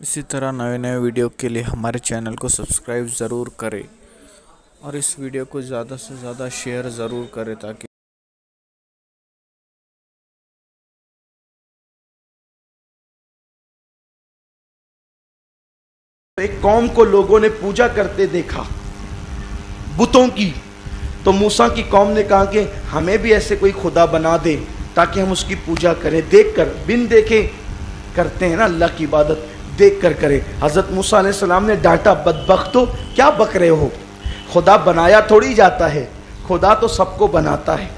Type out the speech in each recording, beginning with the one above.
इसी तरह नए नए वीडियो के लिए हमारे चैनल को सब्सक्राइब ज़रूर करें और इस वीडियो को ज़्यादा से ज़्यादा शेयर ज़रूर करें ताकि एक कौम को लोगों ने पूजा करते देखा बुतों की, तो मूसा की कौम ने कहा कि हमें भी ऐसे कोई खुदा बना दे ताकि हम उसकी पूजा करें। देखकर बिन देखे करते हैं ना अल्लाह की इबादत, देख कर करें। हज़रत मूसा अलैहिस्सलाम ने डांटा, बदबख्तो क्या बक रहे हो, खुदा बनाया थोड़ी जाता है, खुदा तो सबको बनाता है,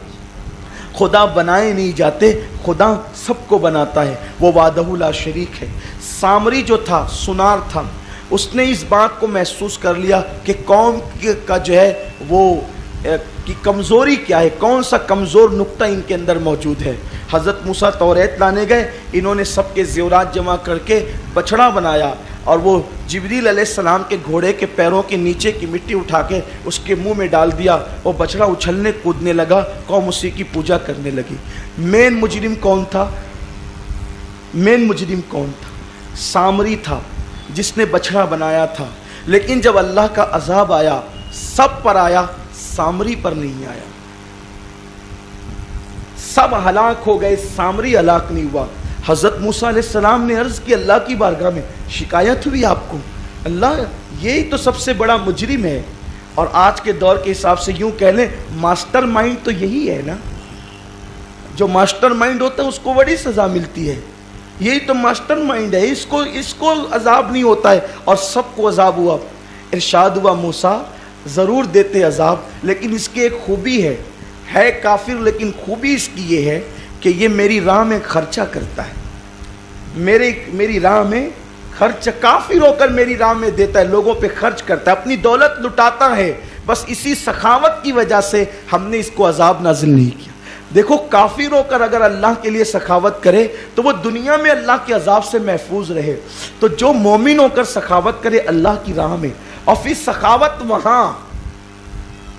खुदा बनाए नहीं जाते, खुदा सबको बनाता है। वो वादहु ला शरीक है। सामरी जो था, सुनार था, उसने इस बात को महसूस कर लिया कि कौम का जो है वो की कमज़ोरी क्या है, कौन सा कमज़ोर नुक्ता इनके अंदर मौजूद है। हज़रत मूसा तौरात लाने गए, इन्होंने सबके ज़ेवरात जमा करके बछड़ा बनाया और वो जिब्रील अलैहिस्सलाम के घोड़े के पैरों के नीचे की मिट्टी उठा के उसके मुंह में डाल दिया। वो बछड़ा उछलने कूदने लगा, कौम उसी की पूजा करने लगी। मेन मुजरिम कौन था? मेन मुजरिम कौन था? सामरी था जिसने बछड़ा बनाया था। लेकिन जब अल्लाह का अजाब आया सब पर आया, सामरी पर नहीं आया। सब हलाक हो गए, सामरी हलाक नहीं हुआ। हज़रत मूसा अलैहिस्सलाम ने अर्ज़ की अल्लाह की बारगाह में, शिकायत हुई आपको, अल्लाह यही तो सबसे बड़ा मुजरिम है। और आज के दौर के हिसाब से यूं कह लें, मास्टर माइंड तो यही है ना। जो मास्टर माइंड होता है उसको बड़ी सज़ा मिलती है, यही तो मास्टर माइंड है, इसको अजाब नहीं होता है और सबको अजाब हुआ। इरशाद हुआ, मूसा ज़रूर देते अजाब, लेकिन इसकी एक खूबी है काफिर, लेकिन खूबी इसकी ये है कि ये मेरी राह में खर्चा करता है, मेरी राह में खर्च, काफिर होकर मेरी राह में देता है, लोगों पे खर्च करता है, अपनी दौलत लुटाता है। बस इसी सखावत की वजह से हमने इसको अजाब नाजिल नहीं किया। देखो, काफिर होकर अगर अल्लाह के लिए सखावत करे तो वो दुनिया में अल्लाह के अजाब से महफूज रहे। तो जो मोमिन होकर सखावत करे अल्लाह की राह में, और फिर सखावत वहाँ,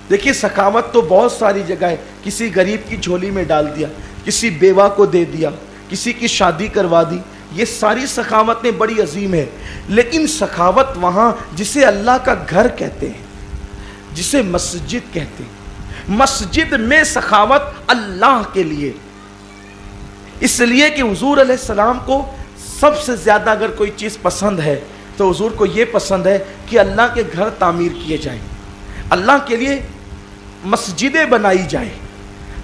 देखिए सखावत तो बहुत सारी जगह है। किसी गरीब की झोली में डाल दिया, किसी बेवा को दे दिया, किसी की शादी करवा दी, ये सारी सखावतें बड़ी अजीम है। लेकिन सखावत वहाँ जिसे अल्लाह का घर कहते हैं, जिसे मस्जिद कहते हैं, मस्जिद में सखावत अल्लाह के लिए, इसलिए कि हुजूर अलैहिस्सलाम को सबसे ज़्यादा अगर कोई चीज़ पसंद है तो हुजूर को ये पसंद है कि अल्लाह के घर तामीर किए जाएं, अल्लाह के लिए मस्जिदें बनाई जाए,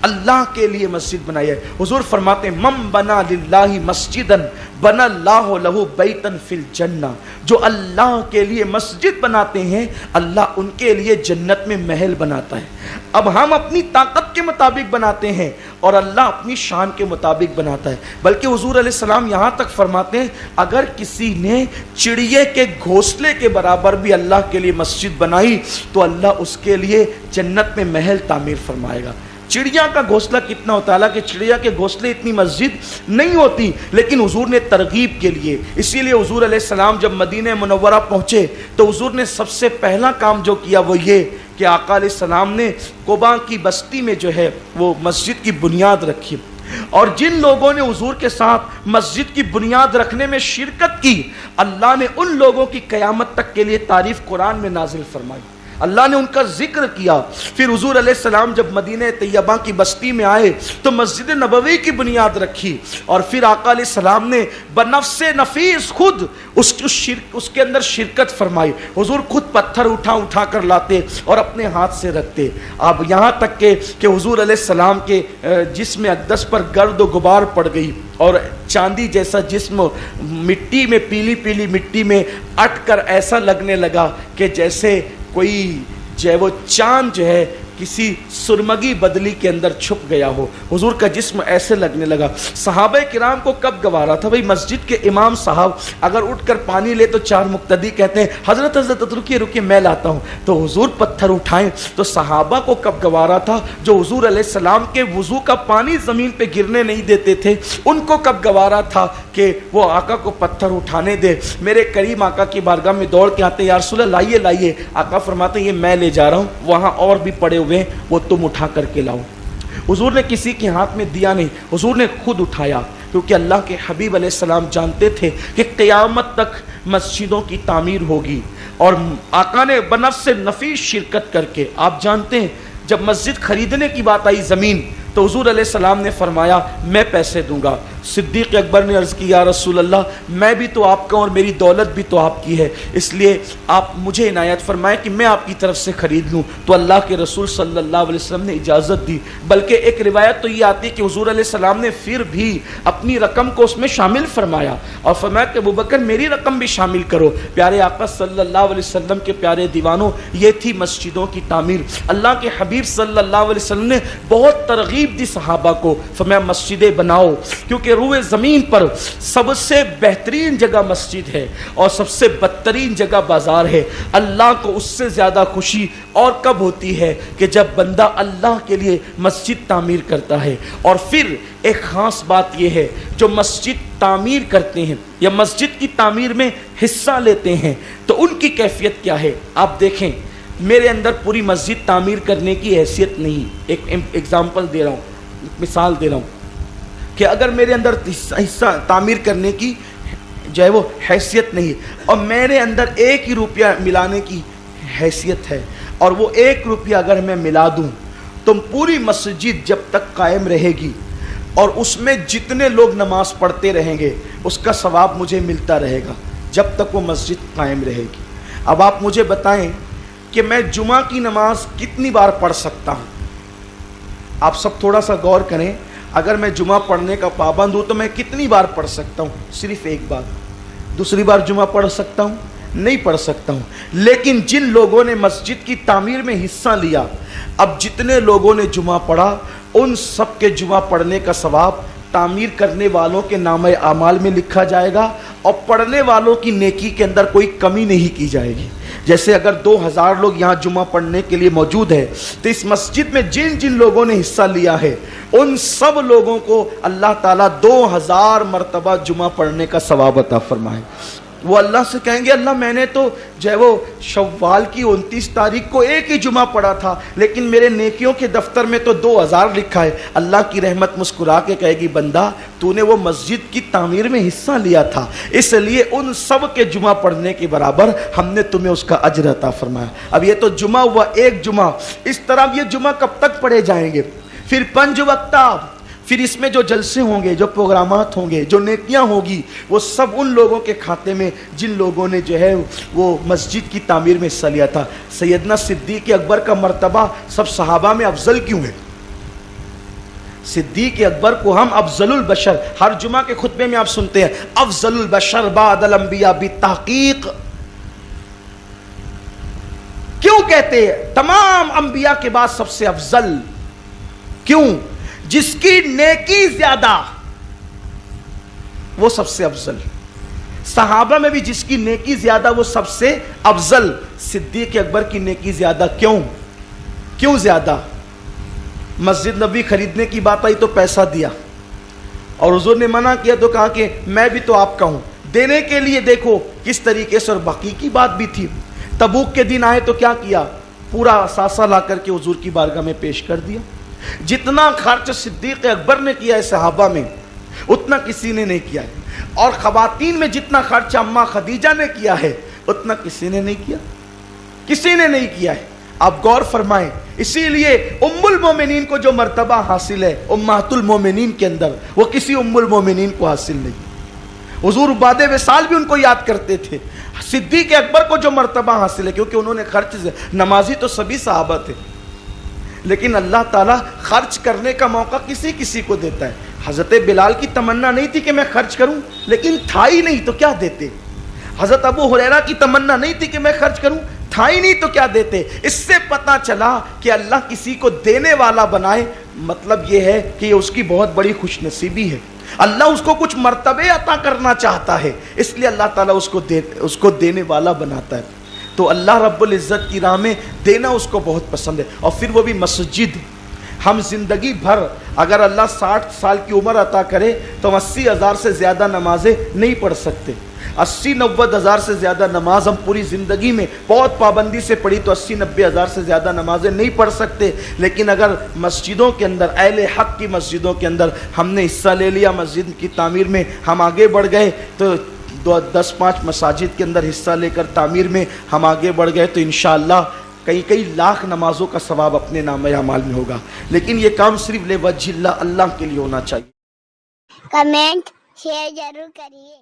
अल्लाह के लिए मस्जिद बनाई है। हुजूर फरमाते हैं, मम बना लिल्लाहि मस्जिदन बना अल्लाहु लहु बैतन फिल जन्ना। जो अल्लाह के लिए मस्जिद बनाते हैं अल्लाह उनके लिए जन्नत में महल बनाता है। अब हम अपनी ताकत के मुताबिक बनाते हैं और अल्लाह अपनी शान के मुताबिक बनाता है। बल्कि हुजूर अलैहिस्सलाम यहाँ तक फरमाते हैं, अगर किसी ने चिड़िए के घोंसले के बराबर भी अल्लाह के लिए मस्जिद बनाई तो अल्लाह उसके लिए जन्नत में महल तामीर फरमाएगा। चिड़िया का घोंसला कितना होता है, हालांकि चिड़िया के घोंसले इतनी मस्जिद नहीं होती, लेकिन हुजूर ने तरगीब के लिए, इसीलिए हुजूर अलैहिस्सलाम जब मदीने मुनव्वरा पहुंचे तो हुजूर ने सबसे पहला काम जो किया वो ये कि आका अलैहिस्सलाम ने कुबा की बस्ती में जो है वो मस्जिद की बुनियाद रखी। और जिन लोगों ने हुजूर के साथ मस्जिद की बुनियाद रखने में शिरकत की, अल्लाह ने उन लोगों की क़यामत तक के लिए तारीफ कुरान में नाजिल फरमाई, अल्लाह ने उनका जिक्र किया। फिर हुजूर अलैहिस्सलाम जब मदीने तैयबा की बस्ती में आए तो मस्जिद नबवी की बुनियाद रखी और फिर आका अलैहिस्सलाम ने बनफ्से नफीस खुद उसके अंदर शिरकत फरमाई। हुजूर खुद पत्थर उठा कर लाते और अपने हाथ से रखते। अब यहाँ तक कि हुजूर अलैहिस्सलाम के जिस्म अक़दस पर गर्द व गुबार पड़ गई और चांदी जैसा जिस्म मिट्टी में, पीली पीली मिट्टी में अटकर ऐसा लगने लगा कि जैसे कोई जो है वो चांद जो है किसी सुरमगी बदली के अंदर छुप गया हो। हुजूर का जिस्म ऐसे लगने लगा। सहाबा किराम को कब गवारा था भाई, मस्जिद के इमाम साहब अगर उठकर पानी ले तो चार मुक्तदी कहते हैं हजरत रुकिए मैं लाता हूँ, तो हुजूर पत्थर उठाएं तो सहाबा को कब गवारा था? जो हुजूर अलैहिस्सलाम के वुजू का पानी ज़मीन पे गिरने नहीं देते थे, उनको कब गवारा था कि वो आका को पत्थर उठाने दे। मेरे करीम आका की बारगाह में दौड़ के आते, या रसूल अल्लाह लाइए। आका फरमाते ये मैं ले जा रहा हूँ, वहाँ और भी पड़े हुए वो तुम उठा करके लाओ। हुजूर ने किसी के हाथ में दिया नहीं, हुजूर ने खुद उठाया। क्योंकि अल्लाह के हबीब अलैहिस्सलाम जानते थे कि क़यामत तक मस्जिदों की तामीर होगी, और आका ने बनफ़्स से नफीस शिरकत करके, आप जानते हैं जब मस्जिद खरीदने की बात आई ज़मीन, तो हुज़ूर अलैहिस्सलाम ने फरमाया मैं पैसे दूंगा। सिद्दीक़ अकबर ने अर्ज़ की या रसूल अल्लाह, मैं भी तो आपका और मेरी दौलत भी तो आपकी है, इसलिए आप मुझे इनायत फरमाएं कि मैं आपकी तरफ से ख़रीद लूँ। तो अल्लाह के रसूल सल्लल्लाहु अलैहि वसल्लम ने इजाज़त दी, बल्कि एक रिवायत तो ये आती है कि हुज़ूर अलैहिस्सलाम ने फिर भी अपनी रकम को उसमें शामिल फरमाया और फरमाया कि अबू बकर मेरी रकम भी शामिल करो। प्यारे आका सल्लल्लाहु अलैहि वसल्लम के प्यारे दीवानों, ये थी मस्जिदों की तामीर। अल्लाह के हबीब सल्लल्लाहु अलैहि वसल्लम ने बहुत तरगीब दी सहाबा को, फरमाया मस्जिदें बनाओ, क्योंकि रूए ज़मीन पर सबसे बेहतरीन जगह मस्जिद है और सबसे बदतरीन जगह बाजार है। अल्लाह को उससे ज़्यादा खुशी और कब होती है कि जब बंदा अल्लाह के लिए मस्जिद तामीर करता है। और फिर एक ख़ास बात यह है, जो मस्जिद तामीर करते हैं या मस्जिद की तामीर में हिस्सा लेते हैं, तो उनकी कैफियत क्या है। आप देखें, मेरे अंदर पूरी मस्जिद तामीर करने की हैसियत नहीं। एक एग्जाम्पल दे रहा हूँ, मिसाल दे रहा हूँ कि अगर मेरे अंदर हिस्सा तामीर करने की जो है वो हैसियत नहीं है, और मेरे अंदर एक ही रुपया मिलाने की हैसियत है, और वो एक रुपया अगर मैं मिला दूँ तो पूरी मस्जिद जब तक कायम रहेगी और उसमें जितने लोग नमाज पढ़ते रहेंगे उसका सवाब मुझे मिलता रहेगा जब तक वो मस्जिद कायम रहेगी। अब आप मुझे बताएं कि मैं जुमा की नमाज कितनी बार पढ़ सकता हूँ। आप सब थोड़ा सा गौर करें, अगर मैं जुमा पढ़ने का पाबंद हूँ तो मैं कितनी बार पढ़ सकता हूँ। सिर्फ एक बार। दूसरी बार जुमा पढ़ सकता हूँ? नहीं पढ़ सकता हूँ। लेकिन जिन लोगों ने मस्जिद की तामीर में हिस्सा लिया, अब जितने लोगों ने जुमा पढ़ा उन सब के जुमा पढ़ने का सवाब तामीर करने वालों के नामे आमाल में लिखा जाएगा और पढ़ने वालों की नेकी के अंदर कोई कमी नहीं की जाएगी। जैसे अगर 2000 लोग यहाँ जुमा पढ़ने के लिए मौजूद है, तो इस मस्जिद में जिन जिन लोगों ने हिस्सा लिया है उन सब लोगों को अल्लाह ताला 2000 मरतबा जुमा पढ़ने का सवाब अता फरमाए। वो अल्लाह से कहेंगे अल्लाह मैंने तो जो है वो शव्वाल की 29 तारीख को एक ही जुमा पढ़ा था, लेकिन मेरे नेकियों के दफ्तर में तो 2000 लिखा है। अल्लाह की रहमत मुस्कुरा के कहेगी बंदा तूने वो मस्जिद की तामीर में हिस्सा लिया था, इसलिए उन सब के जुमा पढ़ने के बराबर हमने तुम्हें उसका अजर अता फरमाया। अब ये तो जुमा हुआ, एक जुमा। इस तरह ये जुमा कब तक पढ़े जाएंगे? फिर 5 वक्ता, फिर इसमें जो जलसे होंगे, जो प्रोग्रामात होंगे, जो नेकियां होगी, वो सब उन लोगों के खाते में जिन लोगों ने जो है वो मस्जिद की तामीर में हिस्सा लिया था। सैयदना सिद्दीक़ अकबर का मर्तबा सब सहाबा में अफजल क्यों है? सिद्दीक़ अकबर को हम अफजलुल बशर, हर जुमा के खुतबे में आप सुनते हैं अफजलुल बशर बादल अंबिया बितहक़ीक़। क्यों कहते हैं तमाम अंबिया के बाद सबसे अफजल? क्यों? जिसकी नेकी ज्यादा वो सबसे अफजल। सहाबा में भी जिसकी नेकी ज्यादा वो सबसे अफजल। सिद्दीक़ अकबर की नेकी ज्यादा क्यों? क्यों ज्यादा? मस्जिद नबी खरीदने की बात आई तो पैसा दिया और हुजूर ने मना किया तो कहा कि मैं भी तो आपका हूं। देने के लिए देखो किस तरीके से, और बाकी की बात भी थी। तबूक के दिन आए तो क्या किया? पूरा असासा ला करके हुजूर की बारगाह में पेश कर दिया। जितना खर्च सिद्दीक़ अकबर ने किया है सहाबा में उतना किसी ने नहीं किया है, और खवातीन में जितना खर्च अम्मा खदीजा ने किया है उतना किसी ने नहीं किया, किसी ने नहीं किया है। आप गौर फरमाएं, इसीलिए उम्मुल मोमिनीन को जो मर्तबा हासिल है उम्महातुल मोमिनीन के अंदर, वो किसी उम्मुल मोमिनीन को हासिल नहीं। हुजूर बादे विसाल भी उनको याद करते थे। सिद्दीक़ अकबर को जो मर्तबा हासिल है क्योंकि उन्होंने खर्च, नमाजी तो सभी सहाबा थे, लेकिन अल्लाह ताला खर्च करने का मौका किसी किसी को देता है। हज़रत बिलाल की तमन्ना नहीं थी कि मैं खर्च करूं, लेकिन था ही नहीं तो क्या देते। हज़रत अबू हुरैरा की तमन्ना नहीं थी कि मैं खर्च करूं, था ही नहीं तो क्या देते। इससे पता चला कि अल्लाह किसी को देने वाला बनाए, मतलब यह है कि उसकी बहुत बड़ी खुशनसीबी है। अल्लाह उसको कुछ मर्तबे अता करना चाहता है, इसलिए अल्लाह ताला उसको देने वाला बनाता है। तो अल्लाह रब्बुल इज़्ज़त की राह में देना उसको बहुत पसंद है। और फिर वो भी मस्जिद। हम ज़िंदगी भर अगर अल्लाह 60 साल की उम्र अता करे तो 80,000 से ज़्यादा नमाजें नहीं पढ़ सकते, 80-90 ہزار سے زیادہ نماز ہم پوری زندگی میں بہت پابندی سے پڑھی تو 80-90 ہزار سے زیادہ نمازیں نہیں پڑھ سکتے، لیکن اگر مسجدوں کے اندر، اہل حق کی مسجدوں کے اندر ہم نے حصہ لے لیا، مسجد کی تعمیر میں ہم آگے بڑھ گئے، تو 10-5 مساجد کے اندر حصہ لے کر تعمیر میں ہم آگے بڑھ گئے تو انشاءاللہ کئی لاکھ نمازوں کا ثواب اپنے نام اعمال میں ہوگا. لیکن یہ کام صرف لوجہ اللہ کے لیے ہونا چاہیے. کمنٹ شیئر ضرور کریے.